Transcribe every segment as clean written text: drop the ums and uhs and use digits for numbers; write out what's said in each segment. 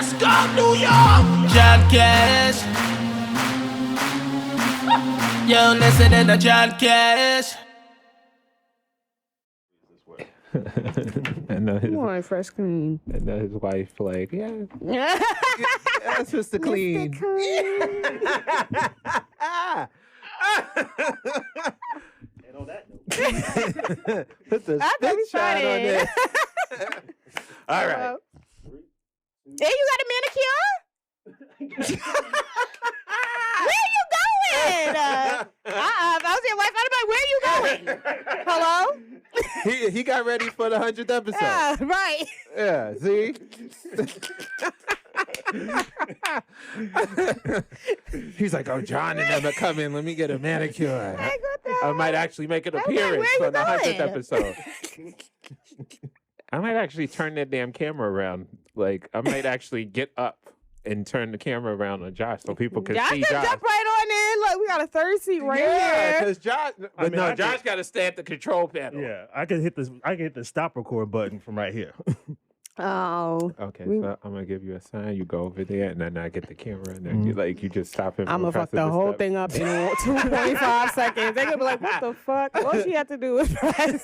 Let's go, New York! John Cash. Yo, listening to John Cash. And You want fresh clean. and his wife like, yeah, That's Mr. Clean. And on that note, Put the I thought we spit shine on started. there. All right. Hey, you got a manicure? Where you going? I was your wife. I'm like, where you going? Hello? He got ready for the 100th episode. Yeah, right. Yeah, see? He's like, oh, John and them are coming. Let me get a manicure. Like, what the I hell? might actually make an I'm like, appearance where you on the 100th going? episode. I might actually turn that damn camera around. Like, I might actually get up and turn the camera around on Josh so people can Y'all see can Josh. jump right on in. Look, we got a third seat right Yeah, here. because Josh, I mean, I Josh could- got to stay at the control panel. yeah, I can hit the stop record button from right here. Oh, Okay, We- so I'm gonna give you a sign. You go over there, and then I get the camera, and then you just stop him. I'm gonna fuck the whole thing up in 2.5 seconds. They're gonna be like, what the fuck? All she had to do was press.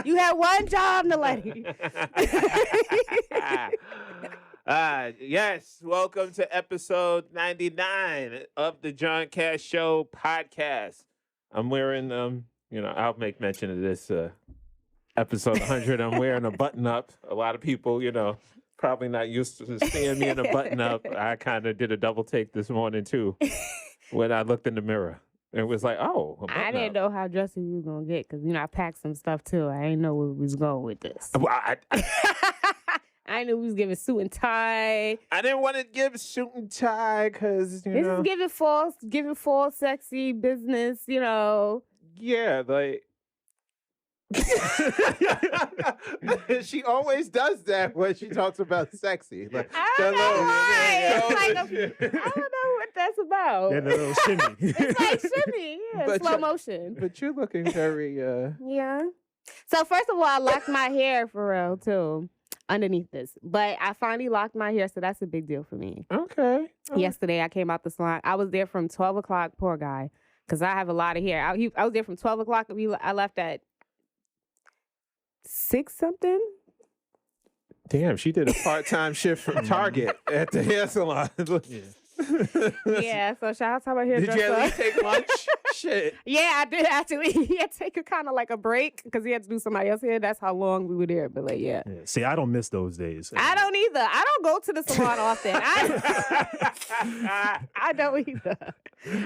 You had one job, Naledi. Yes, welcome to episode 99 of the John Cash Show podcast. I'm wearing I'll make mention of this episode 100. I'm wearing a button up. A lot of people, probably not used to seeing me in a button up. I kind of did a double take this morning too when I looked in the mirror. It was like, oh, a I didn't know how dressy we was gonna get because I packed some stuff too. I didn't know where we was going with this. Well, I knew we was giving suit and tie. I didn't want to give suit and tie because This is giving false sexy business. yeah, like. She always does that when she talks about sexy. Like, I don't know why. It's like yeah. I don't know what that's about. Yeah, the little shimmy. It's like shimmy, yeah, But slow you- motion. But you're looking very, Yeah. So first of all, I locked my hair for real too, underneath this. But I finally locked my hair, so that's a big deal for me. Okay. Yesterday, I came out the salon. I was there from 12 o'clock. Poor guy, because I have a lot of hair. I was there from 12 o'clock. I left at 6 something. Damn, she did a part-time shift from Target at the hair salon. Yeah. So shout out to my Did you at hairdresser. least take lunch? Shit. Yeah, I did actually. He had to take a kind of like a break because he had to do somebody else's hair. That's how long we were there. But like, yeah. Yeah. See, I don't miss those days. I don't either. I don't go to the salon often. I don't either.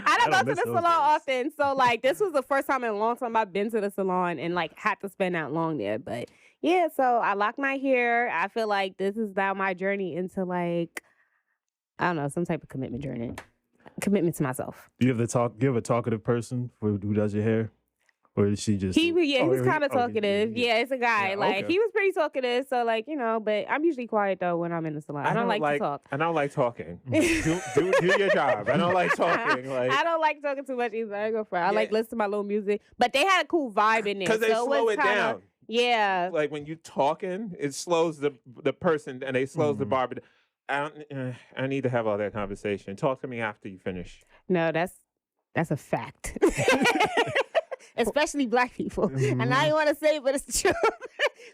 I don't go to miss the those salon days. often. So like this was the first time in a long time I've been to the salon and like had to spend that long there. But yeah, so I locked my hair. I feel like this is now my journey into like, I don't know, some type of commitment journey. Commitment to myself. Do you have a talkative person who does your hair? Or is she just He was kind of oh, talkative. Yeah, it's a guy. Yeah, like okay. he was pretty talkative. So like, but I'm usually quiet though when I'm in the salon. I don't like to talk. I don't like talking. do your job. I don't like talking. Like I don't like talking too much either. I ain't go for it. I Yeah. like listen to my little music. But they had a cool vibe in there. because they so slow was it kinda- down. Yeah. Like when you talking, it slows the person and they slows the barber. I need to have all that conversation. Talk to me after you finish. No, that's a fact. Especially black people. And I don't want to say it, but it's the truth.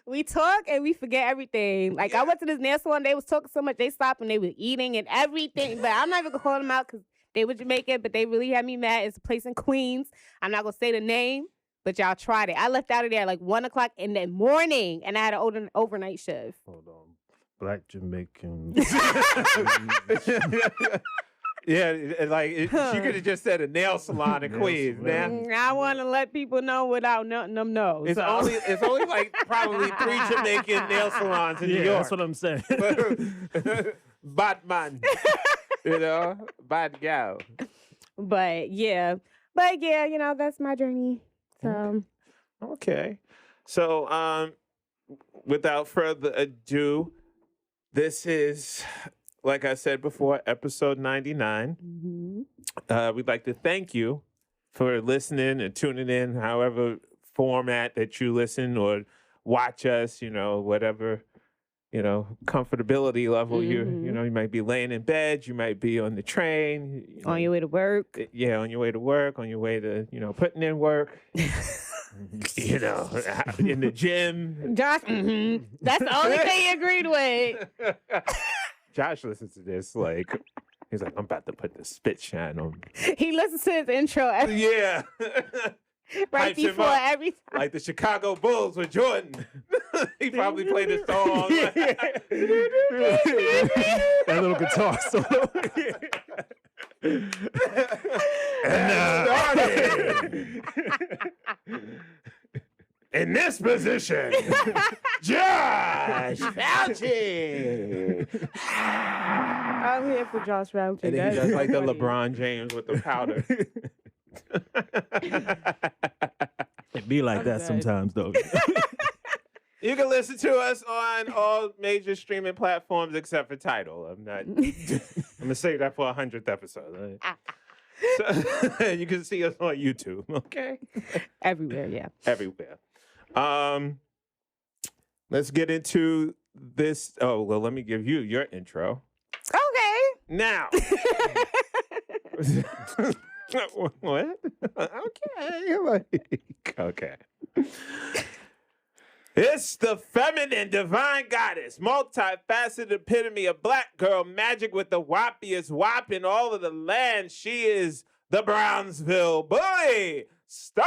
We talk and we forget everything. Like I went to this nail salon, they was talking so much, they stopped and they were eating and everything. But I'm not even gonna call them out because they were Jamaican, but they really had me mad. It's a place in Queens. I'm not gonna say the name, but y'all tried it. I left out of there at like 1 o'clock in the morning and I had an overnight shift. Hold on. Black Jamaican. Yeah, she could have just said a nail salon in Nail Queens, salon. man. I want to let people know without letting them know. It's so. only like probably 3 Jamaican nail salons in Yeah, New York. that's what I'm saying. Bad man, bad gal. But yeah, that's my journey. So Okay, so without further ado, this is, like I said before, episode 99. We'd like to thank you for listening and tuning in, however format that you listen or watch us, whatever, comfortability level. You might be laying in bed, you might be on the train, On your way to work. Yeah, on your way to work, on your way to, putting in work. In the gym. Josh, that's the only thing he agreed with. Josh listens to this he's like, I'm about to put the spit shine on me. He listens to his intro Yeah. right Hypes him before up. every time. Like the Chicago Bulls with Jordan. He probably played the song. That little guitar solo. In this position, Josh Fauci. I'm here for Josh Fauci. And then he does like the LeBron James with the powder. It be like that dead. sometimes, though. You can listen to us on all major streaming platforms except for Tidal. I'm gonna save that for 100th episode. So, you can see us on YouTube. Okay. Everywhere, yeah. Everywhere. Let's get into this. Oh, well, let me give you your intro. Okay. Now. What? Okay. It's the feminine divine goddess, multifaceted epitome of black girl magic with the whoppiest whop in all of the land. She is the Brownsville bully, Star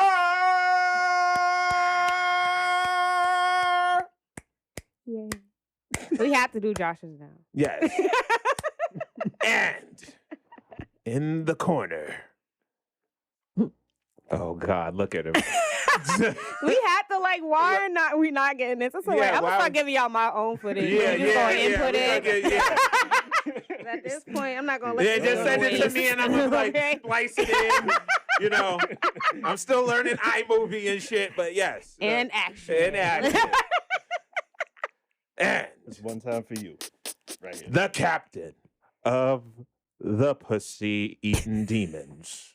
Yay. We have to do Josh's now. Yes. And in the corner. Oh God, look at him. We had to why are not we not getting this? So I'm gonna start giving y'all my own footage. Input it. At this point, I'm not gonna let you just send it to me and I'm gonna splice it in. I'm still learning iMovie and shit, but yes. And action. And action. And It's one time for you. Right here. the captain of the pussy-eating demons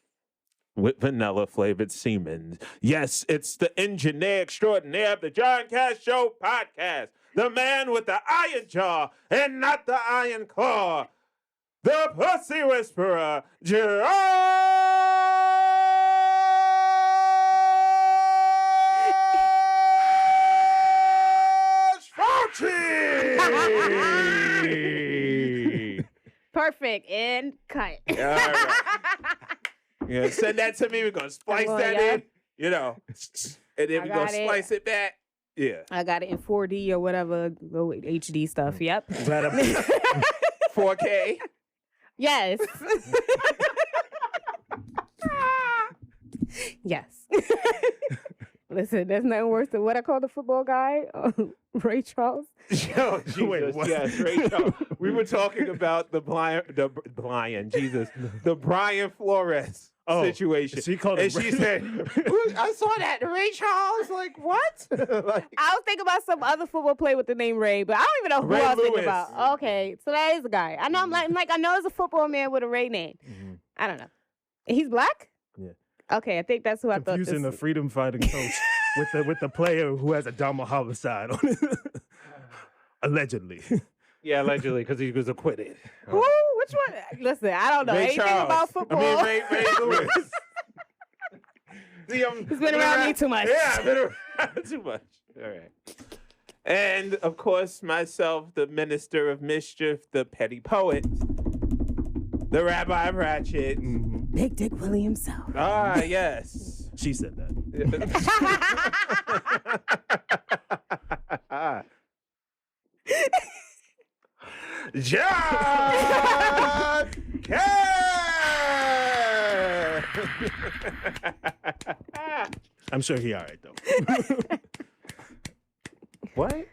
with vanilla-flavored semen. Yes, it's the engineer extraordinaire of the John Cash Show podcast. The man with the iron jaw and not the iron claw. The pussy whisperer, Josh Fauci. Perfect. And cut. All right. Yeah, send that to me. We're gonna splice that in, and then we're gonna splice it back. Yeah. I got it in 4D or whatever, HD stuff. Yep. 4K. Yes. Yes. Listen, there's nothing worse than what I call the football guy, Ray Charles. Yo, Jesus, Wait, what? yes, Ray Charles. We were talking about the Brian Flores situation. She called And him she Ray- said, I saw that, Ray Charles. Like, what? I was thinking about some other football player with the name Ray, but I don't even know who Ray I was thinking Lewis. about. Okay, so that is the guy. I know. I'm like, I know there's a football man with a Ray name. Mhm. I don't know. He's black. Yeah. Okay, I think that's who I thought. Confusing the freedom fighting coach with the player who has a double homicide on it. Allegedly. Yeah, allegedly, because he was acquitted. Who? Which one? Listen, I don't know Ray anything Charles. about football. I mean, Ray Lewis. See, He's been around me too much. Yeah, I've been around too much. All right. And, of course, myself, the minister of mischief, the petty poet, the rabbi of ratchet. Mhm. Big Dick Willie himself. Ah, yes. She said that. John Cash! I'm sure he all right, though. What?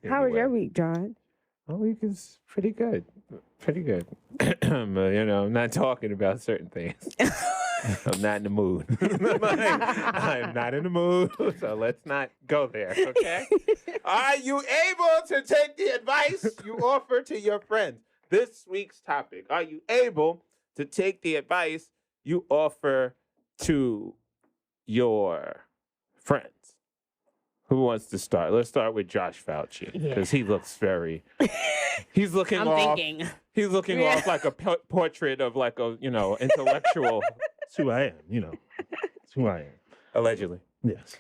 How was your week, John? My week is pretty good. Pretty good. I'm not talking about certain things. I'm not in the mood. I'm not in the mood, so let's not go there, okay? Are you able to take the advice you offer to your friends? This week's topic. Are you able to take the advice you offer to your friends? Who wants to start? Let's start with Josh Fauci because he looks very. He's looking I'm off. thinking. He's looking off like a portrait of like a intellectual. That's who I am. That's who I am. Allegedly. Yes.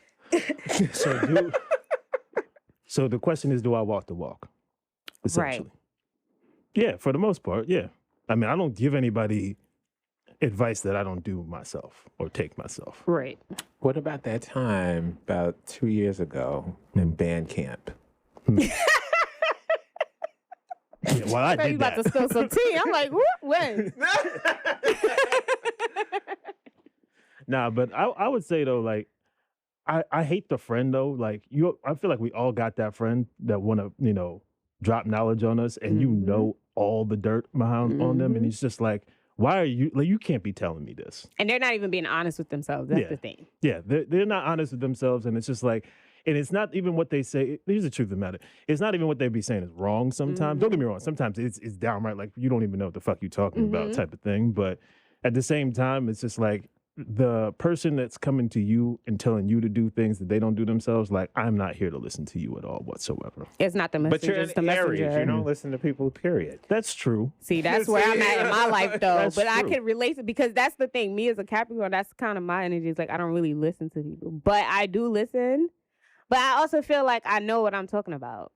So the question is, do I walk the walk? Essentially. Yeah, for the most part, yeah. I mean, I don't give anybody advice that I don't do myself or take myself. Right. What about that time about 2 years ago in band camp? Yeah, well, I You did about that. to spill some tea. I'm like, when? Nah, but I would say though, like, I hate the friend though. Like I feel like we all got that friend that want to, drop knowledge on us, and you know all the dirt behind on them, and it's just like, why are you like? You can't be telling me this. And they're not even being honest with themselves. That's the thing. Yeah, they're not honest with themselves, and it's just like, and it's not even what they say. Here's the truth of the matter: it's not even what they be saying is wrong. Sometimes, don't get me wrong. Sometimes it's downright like you don't even know what the fuck you talking about type of thing. But at the same time, it's just like the person that's coming to you and telling you to do things that they don't do themselves. Like, I'm not here to listen to you at all whatsoever. It's not the messenger. But you're it's the in Aries. messenger. You don't listen to people. Period. That's true. See, that's where I'm at in my life, though. That's But I true. can relate to because that's the thing. Me as a Capricorn, that's kind of my energy. It's like I don't really listen to people, but I do listen. But I also feel like I know what I'm talking about.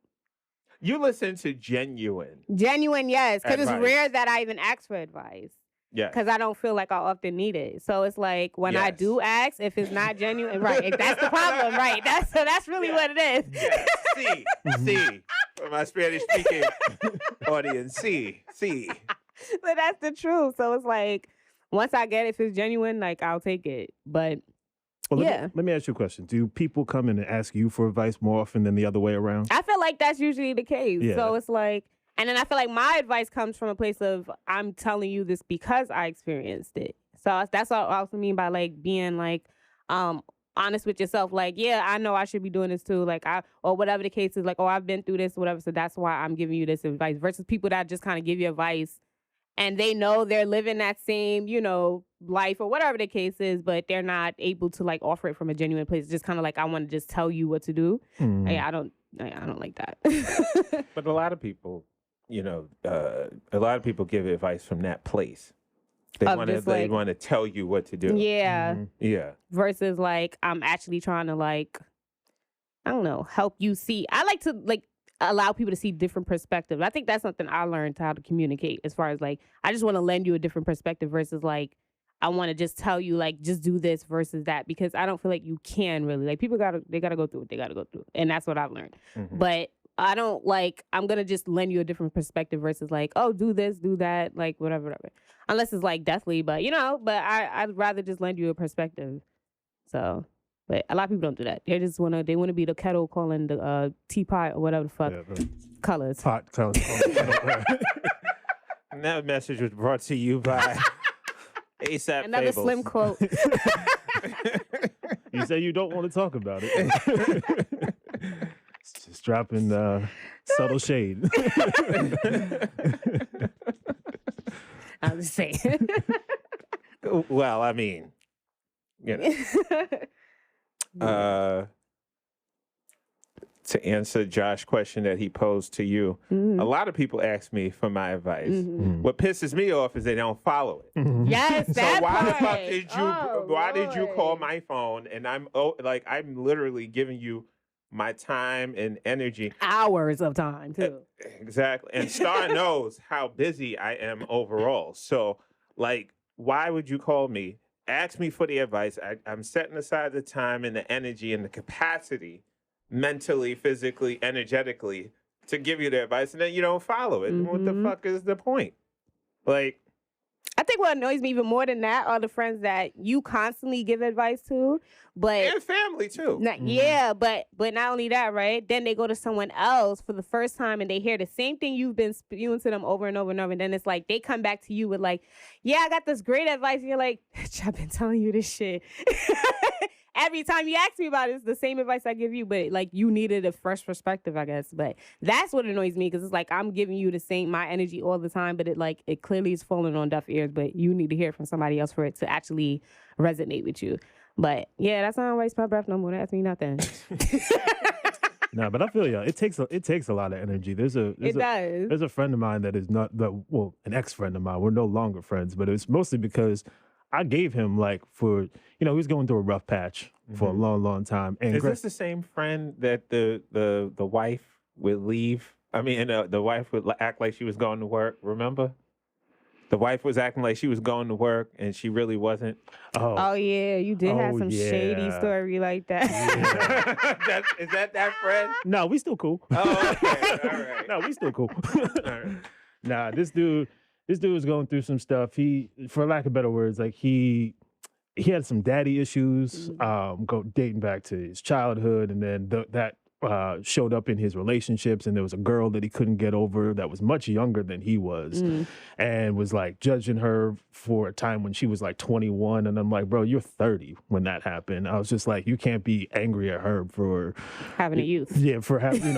You listen to genuine. Genuine, yes, because it's Advice. rare that I even ask for advice. Yeah. Because I don't feel like I often need it. So it's like when I do ask, if it's not genuine, right? That's the problem, right? That's really what it is. Yeah. See. For my Spanish speaking audience, see. But that's the truth. So it's like once I get it, if it's genuine, like I'll take it. But Well, yeah. let me ask you a question. Do people come in and ask you for advice more often than the other way around? I feel like that's usually the case. Yeah. So it's like, and then I feel like my advice comes from a place of I'm telling you this because I experienced it. So that's what I also mean by like being like honest with yourself. Like, yeah, I know I should be doing this too. Like or whatever the case is, like, oh, I've been through this, whatever. So that's why I'm giving you this advice versus people that just kind of give you advice and they know they're living that same, life or whatever the case is, but they're not able to like offer it from a genuine place. It's just kind of like I want to just tell you what to do. Hey, I don't like that. But a lot of people, a lot of people give advice from that place. They Of want to. just, They like- want to tell you what to do. Yeah. Yeah. Versus like I'm actually trying to like, I don't know, help you see. I like to like allow people to see different perspectives. I think that's something I learned how to communicate as far as like, I just want to lend you a different perspective versus like, I want to just tell you like, just do this versus that, because I don't feel like you can really like people they gotta go through what they gotta go through. And that's what I've learned. But I don't like, I'm going to just lend you a different perspective versus like, oh, do this, do that, like whatever. Unless it's like deathly, but I'd rather just lend you a perspective. So, but a lot of people don't do that. They just want to be the kettle calling the teapot or whatever the fuck colors. Pot colors. And that message was brought to you by ASAP Another Fables. slim quote. You say you don't want to talk about it. It's just dropping subtle shade. I'm just saying. Well, I mean, to answer Josh's question that he posed to you, a lot of people ask me for my advice. What pisses me off is they don't follow it. Yes, So that why the part. fuck did you? Oh, why did you call Lord. my phone and I'm literally giving you my time and energy. Hours of time too. Exactly. And Star knows how busy I am overall. So, like, why would you call me? Ask me for the advice. I'm setting aside the time and the energy and the capacity, mentally, physically, energetically, to give you the advice, and then you don't follow it. What the fuck is the point? Like, I think what annoys me even more than that are the friends that you constantly give advice to, but and family too. yeah, but not only that, right? Then they go to someone else for the first time and they hear the same thing you've been spewing to them over and over and over, and then it's like they come back to you with like, yeah, I got this great advice, and you're like, bitch, I've been telling you this shit. Every time you ask me about it, it's the same advice I give you, but like you needed a fresh perspective, I guess. But that's what annoys me, because it's like I'm giving you my energy all the time, but it clearly is falling on deaf ears. But you need to hear it from somebody else for it to actually resonate with you. But yeah, that's not waste my breath no more. Don't ask me nothing. No, but I feel you. It takes a lot of energy. There's does. a friend of mine that is not an ex-friend of mine. We're no longer friends, but it's mostly because I gave him like he was going through a rough patch for a long, long time. And is this the same friend that the wife would leave? I mean, the wife would act like she was going to work. Remember? The wife was acting like she was going to work and she really wasn't. Oh yeah, you did have some shady yeah. story like that. Yeah. Is that friend? No, we still cool. Oh, okay. All right. No, we still cool. All right. Nah, this dude was going through some stuff. He, for lack of better words, like he had some daddy issues, dating back to his childhood, and then that showed up in his relationships. And there was a girl that he couldn't get over that was much younger than he was, and was like judging her for a time when she was like 21. And I'm like, bro, you're 30 when that happened. I was just like, you can't be angry at her for Having a youth. Yeah, for having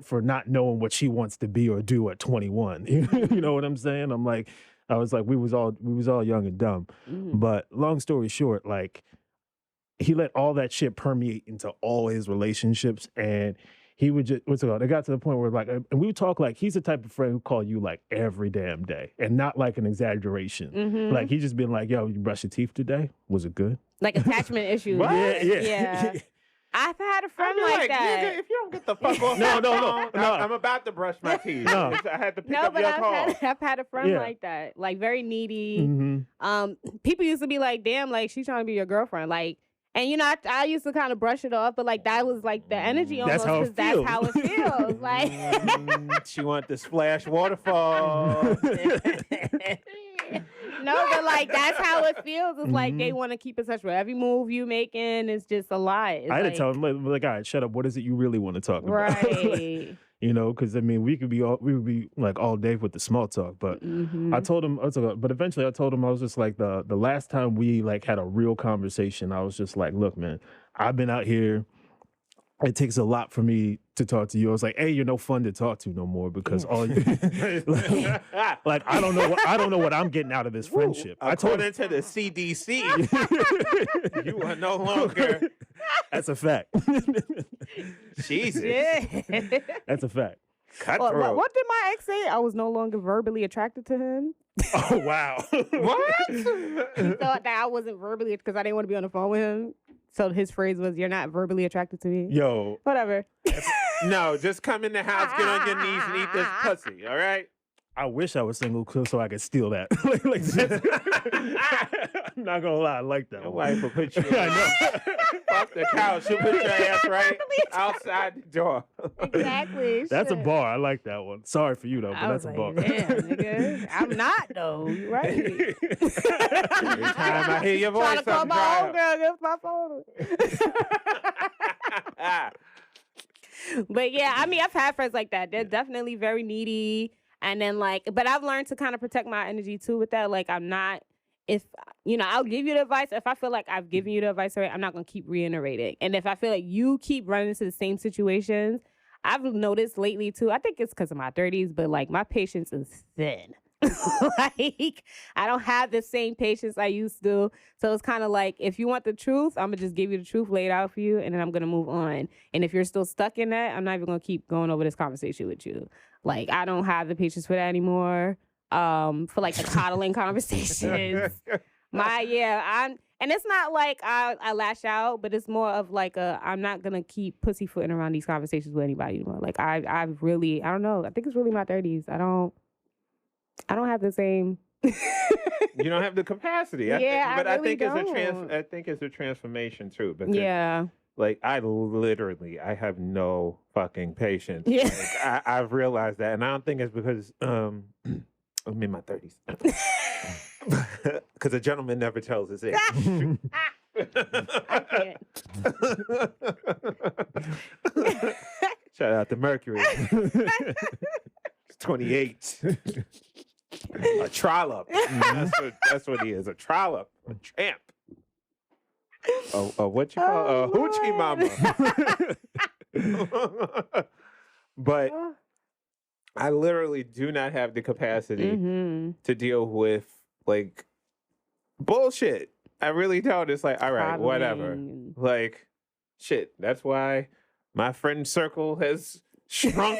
for not knowing what she wants to be or do at 21. You know what I'm saying? I was like, we was all young and dumb. But long story short, like, he let all that shit permeate into all his relationships, and he would just, it got to the point where, like, and we would talk like he's the type of friend who call you like every damn day, and not like an exaggeration. Like, he just been like, yo, you brush your teeth today? Was it good? Like attachment issues. What? Yeah. I've had a friend like that. Nigga, if you don't get the fuck off No. I'm about to brush my teeth. No. I had to pick No, up but your call. I've had a friend Yeah. like that. Like, very needy. Mm-hmm. People used to be like, damn, like, she's trying to be your girlfriend. Like, and I used to kind of brush it off, but like that was like the energy almost, because that's how it feels. Like, She want the splash waterfall. no, but like that's how it feels. It's like they want to keep in touch with every move you making. It's just a lot. It's I had like, to tell him, like, all right, shut up. What is it you really want to talk about? right. Because I mean, we would be like all day with the small talk. But I told him, but eventually I told him, I was just like, the last time we like had a real conversation, I was just like, look, man, I've been out here. It takes a lot for me to talk to you. I was like, hey, you're no fun to talk to no more, because all you like, I don't know what I'm getting out of this friendship. According to the CDC, you are no longer. That's a fact. Jesus. Yeah. That's a fact. Cutthroat. What did my ex say? I was no longer verbally attracted to him. Oh, wow. What? He thought that I wasn't verbally, because I didn't want to be on the phone with him. So his phrase was, "You're not verbally attracted to me." Yo. Whatever. No, just come in the house, get on your knees, and eat this pussy. All right. I wish I was single so I could steal that. like I'm not gonna lie, I like that Your one. wife will put you I know. off the couch. She'll put your ass right outside the door. Exactly. That's a Shit. bar. I like that one. Sorry for you though, but I that's was a bar. like, damn, nigga. I'm not though. You right. Every time I hear your voice, Trying to call I'm my old dry. girl, give my phone. But yeah, I mean, I've had friends like that. They're definitely very needy. And then but I've learned to kind of protect my energy too with that. Like, I'm not, I'll give you the advice. If I feel like I've given you the advice already, I'm not going to keep reiterating. And if I feel like you keep running into the same situations, I've noticed lately too, I think it's because of my 30s, but like my patience is thin. Like, I don't have the same patience I used to. So it's kind of like, if you want the truth, I'm gonna just give you the truth, lay it out for you, and then I'm gonna move on. And if you're still stuck in that, I'm not even gonna keep going over this conversation with you. Like, I don't have the patience for that anymore. For like the coddling conversations. And it's not like I lash out, but it's more of like I'm not gonna keep pussyfooting around these conversations with anybody anymore. Like, I really, I don't know. I think it's really my 30s. I don't have the same. You don't have the capacity. Yeah, but I I really think don't. I think it's a transformation too. Because Yeah. like, I have no fucking patience. Yeah. Like, I've realized that, and I don't think it's because I'm in my 30s. Because a gentleman never tells his age. I can't. Shout out to Mercury. He's 28. A trollop. That's what he is. A trollop. A champ. What you call a hoochie mama. But I literally do not have the capacity to deal with like bullshit. I really don't. It's like, all right, whatever. Traveling. Like, shit. That's why my friend circle has shrunk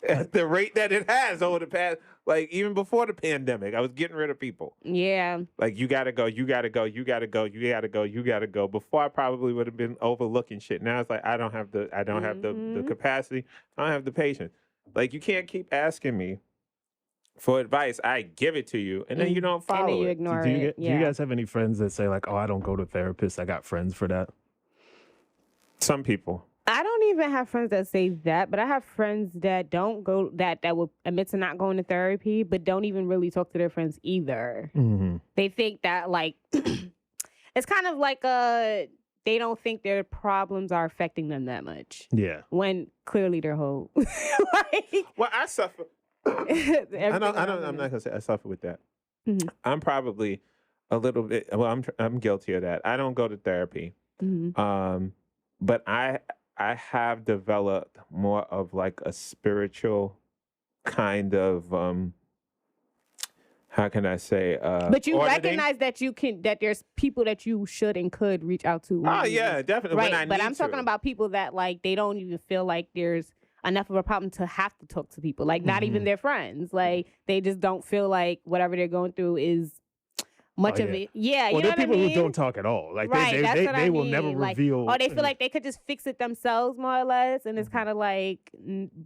at the rate that it has over the past. Like, even before the pandemic, I was getting rid of people. Yeah. Like, you gotta go, you gotta go, you gotta go, you gotta go, you gotta go. Before, I probably would have been overlooking shit. Now it's like I don't have the capacity. I don't have the patience. Like, you can't keep asking me for advice. I give it to you, and then you don't And follow then you it. ignore Do it. you guys have any friends that say like, "Oh, I don't go to therapists. I got friends for that"? Some people. I don't even have friends that say that, but I have friends that don't go that will admit to not going to therapy, but don't even really talk to their friends either. Mm-hmm. They think that like it's kind of like they don't think their problems are affecting them that much. Yeah. When clearly they're whole. Like, Well, I suffer. I'm not gonna say I suffer with that. Mhm. I'm probably a little bit. Well, I'm guilty of that. I don't go to therapy, Mhm. but I have developed more of like a spiritual kind of how can I say? But you auditing. recognize that there's people that you should and could reach out to. Oh when you- yeah, definitely. right. When I But need I'm talking to. about people that like they don't even feel like there's enough of a problem to have to talk to people. Like not even their friends. Like they just don't feel like whatever they're going through is much of yeah. it. Yeah, Well, you know there are what I people mean? who don't talk at all. Like Right, that's what I they will never mean. Like, reveal. or they feel like they could just fix it themselves, more or less. And it's kind of like,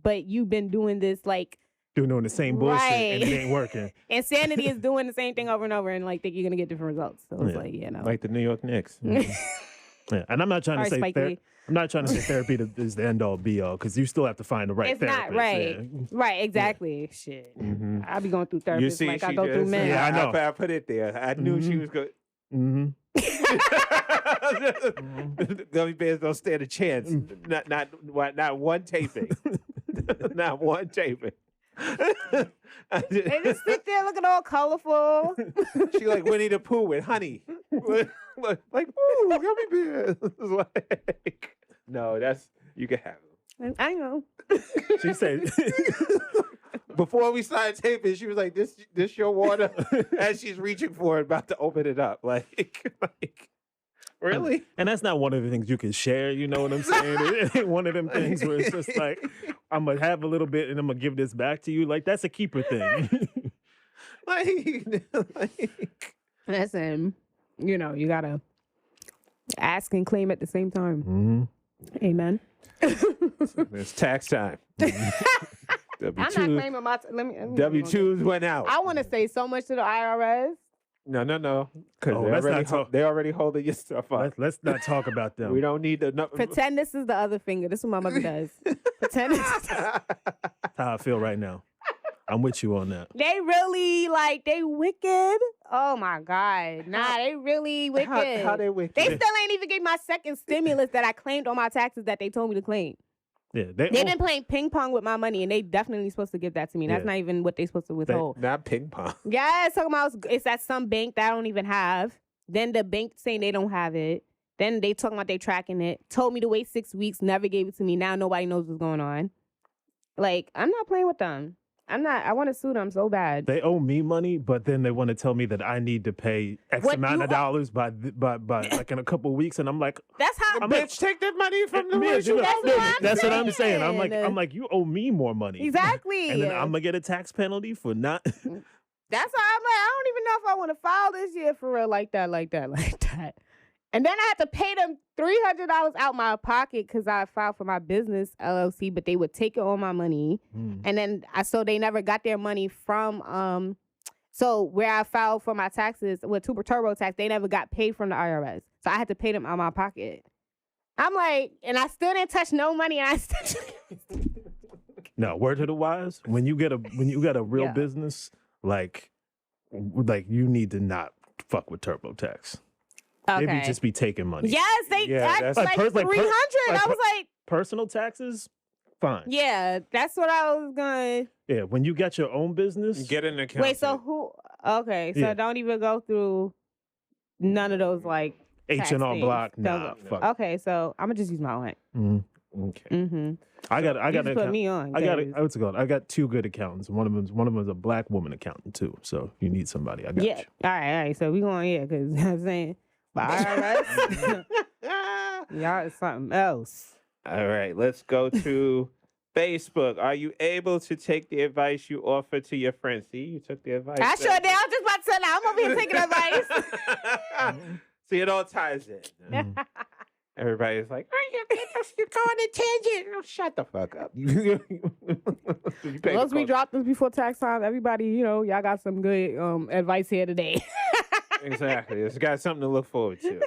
but you've been doing this like doing the same bullshit and it Right. ain't working. insanity is doing the same thing over and over, and like think you're gonna get different results. So it's Yeah. like, you know, Like the New York Knicks. Yeah. And I'm not trying to Sorry, say Spike Lee. I'm not trying to say therapy is the end all be all because you still have to find the right it's therapist. not right. Yeah. Right, exactly. Shit, Mhm. I be going through You therapists see, like I she go through just- men. Yeah, I know. I put it there. I knew she was going. Mm-hmm. Gummy bears don't stand a chance. Not one taping. Not one taping. They just sit there looking all colorful. She like Winnie the Pooh with honey. Like, ooh, gummy bears. Like, no, that's you can have them. I know. She said, Before we started taping, she was like, "This your water," as she's reaching for it, about to open it up. Like, really? and that's not one of the things you can share. You know what I'm saying? It ain't one of them things where it's just like, I'm gonna have a little bit and I'm gonna give this back to you. Like that's a keeper thing. like, Listen, you know, you gotta ask and claim at the same time. Mm-hmm. Amen. it's tax time. I'm not claiming my. Let me. W2s went out. I want to say so much to the IRS. No, because Oh, let's not talk- they already holding your stuff up. Let's not talk about them. We don't need the. No, Pretend this is the other finger. This is what my mother does. Pretend this is That's how I feel right now. I'm with you on that. they really like they wicked. Oh my God. Nah, they really wicked. how they wicked? They still ain't even gave my second stimulus that I claimed on my taxes that they told me to claim. Yeah, They've been playing ping pong with my money and they definitely supposed to give that to me. That's Yeah. not even what they supposed to withhold. Not ping pong. Yeah, it's talking about it's at some bank that I don't even have. Then the bank saying they don't have it. Then they talking about they tracking it. Told me to wait 6 weeks, never gave it to me. Now nobody knows what's going on. Like, I'm not playing with them. I want to sue them so bad. They owe me money, but then they want to tell me that I need to pay X What amount you of dollars by like in a couple of weeks, and I'm like, That's how I'm like, Bitch, take that money from the Yeah, rich. dude, That's what that's I'm what I'm saying. I'm saying. like, you owe me more money. exactly. And then I'm gonna get a tax penalty for not. That's why I'm like, I don't even know if I want to file this year for real like that. And then I had to pay them $300 out my pocket because I filed for my business LLC, but they would take it on my money. And then so they never got their money from so where I filed for my taxes with TurboTax, they never got paid from the IRS. So I had to pay them out of my pocket. I'm like, and I still didn't touch no money. And I still No, word to the wise. When you got a real Yeah. business, like you need to not fuck with TurboTax. They be just be taking money. Yes, they Yeah, that's- like Like 300. like I was like, Personal taxes, fine. yeah, that's what I was going. Yeah, when you got your own business, Get an account. Wait, so who? Okay, so Yeah. don't even go through none of those like H tax and R things. Block, Don't nah, go- fuck. Okay, so I'm gonna just use my own. Mhm. Okay. Mm-hmm. I got You an put account- me on. I got guys. what's it called? I got 2 good accountants. One of them's a black woman accountant too. So if you need somebody, I got Yeah. you. All right. So we going here because you know what I'm saying, but IRS, y'all is something else. All right, let's go to Facebook. Are you able to take the advice you offer to your friends? See, you took the advice. I sure did. I was just about to say that. I'm over here taking advice. See, it all ties in. Mhm. Everybody's like, "Oh, you're going to tangent." Oh, shut the fuck up. You pay the Once we cost. drop this before tax time, everybody, y'all got some good advice here today. Exactly. It's got something to look forward to.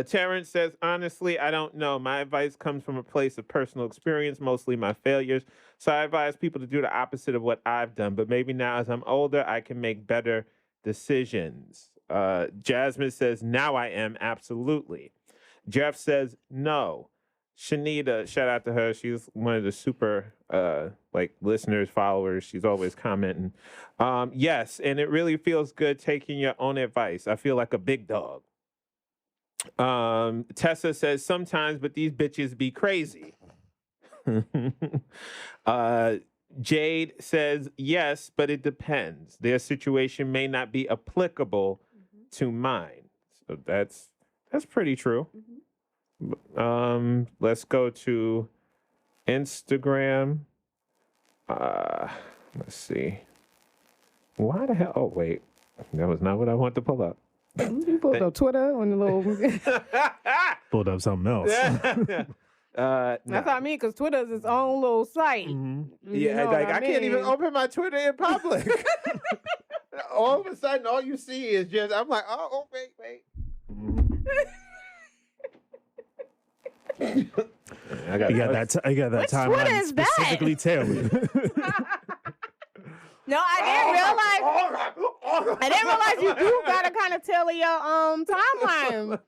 Terrence says, honestly, I don't know. My advice comes from a place of personal experience, mostly my failures. So I advise people to do the opposite of what I've done. But maybe now as I'm older, I can make better decisions. Jasmine says, now I am, absolutely. Jeff says, no. Shanita, shout out to her. She's one of the super listeners, followers. She's always commenting. Yes, and it really feels good taking your own advice. I feel like a big dog. Tessa says, sometimes, but these bitches be crazy. Jade says, yes, but it depends. Their situation may not be applicable to mine. So that's pretty true. Let's go to Instagram. Let's see. Why the hell? Oh, wait. That was not what I want to pull up. You pulled up Twitter on the little. Pulled up something else. That's That's what I mean, because Twitter is its own little site. Mhm. You Yeah, know like what I can't even mean? open my Twitter in public. All of a sudden, all you see is just I'm like, oh wait. I got You got that. You got that Which Twitter timeline is that? specifically tailored. No, I didn't realize you do gotta kind of tailor your timeline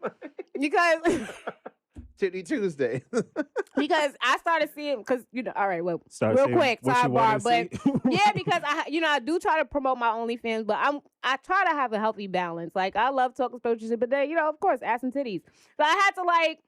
because Titty Tuesday. because I started seeing because all right, well, Start real saying quick what you wanna sidebar, but see. yeah, because I do try to promote my OnlyFans, but I try to have a healthy balance. Like I love talking spiritual shit, but then of course ass and titties. So I had to like.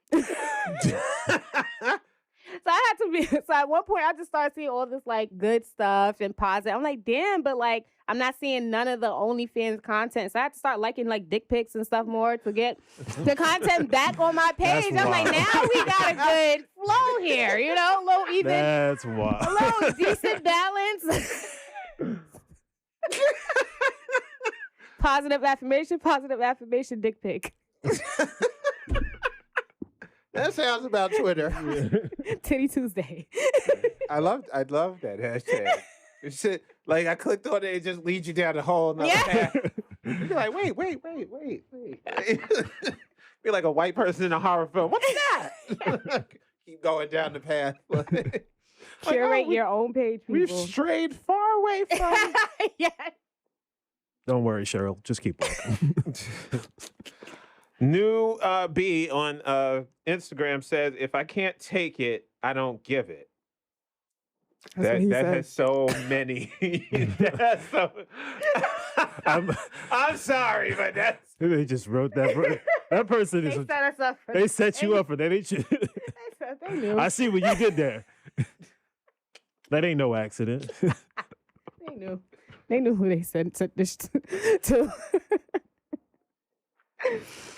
So I had to be. So at one point, I just started seeing all this like good stuff and positive. I'm like, damn, but like I'm not seeing none of the OnlyFans content. So I had to start liking like dick pics and stuff more to get the content back on my page. That's I'm like, wild. now we got a good flow here, a little even, That's a wild. little decent balance. Positive affirmation, dick pic. That sounds about Twitter. Titty Tuesday. I love that hashtag. It's shit, like I clicked on it, it just leads you down the whole another Yeah. path. You're like, wait. You're like a white person in a horror film. What's that? Keep going down the path. Curate your own page, We've people. strayed far away from. Yeah. Don't worry, Cheryl. Just keep walking. New B on Instagram says, if I can't take it, I don't give it. That's what he That said. has so many. That's so... I'm sorry, but that's They just wrote that. That person They is. set us up. They set you up for that. Ain't you? They knew. I see what you did there. That ain't no accident. They knew. They knew who they sent this to.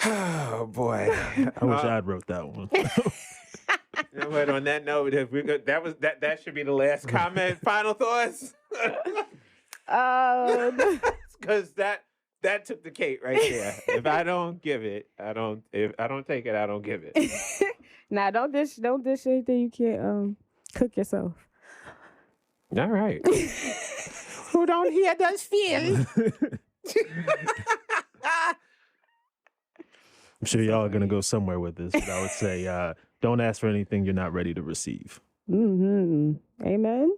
oh boy. I wish I'd wrote that one. You know what? On that note, if we could, that should be the last comment. Final thoughts, because that took the cake right there. If I don't give it, I don't. If I don't take it, I don't give it. Nah, don't dish anything you can't cook yourself. All right. Who don't hear does feel. I'm sure y'all are gonna go somewhere with this, but I would say don't ask for anything you're not ready to receive. Mm-hmm. Amen.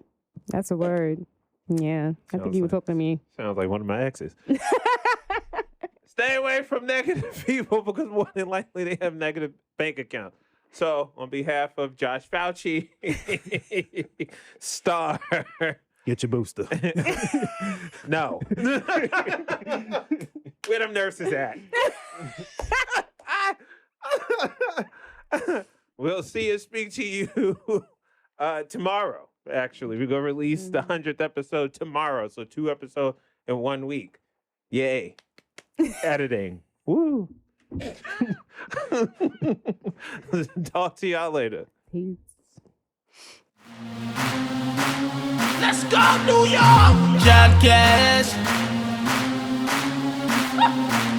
That's a word. Yeah, I think you were talking to me. Sounds like one of my exes. Stay away from negative people because more than likely they have negative bank accounts. So, on behalf of Josh Fauci, Star, Get your booster. no. Where them nurses at? We'll see and speak to you tomorrow. Actually, we're gonna release the 100th episode tomorrow. So 2 episodes in 1 week. Yay! Editing. Woo! Talk to y'all later. Peace. Let's go, New York! John Cash.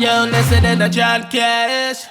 Yo, listen to John Cash.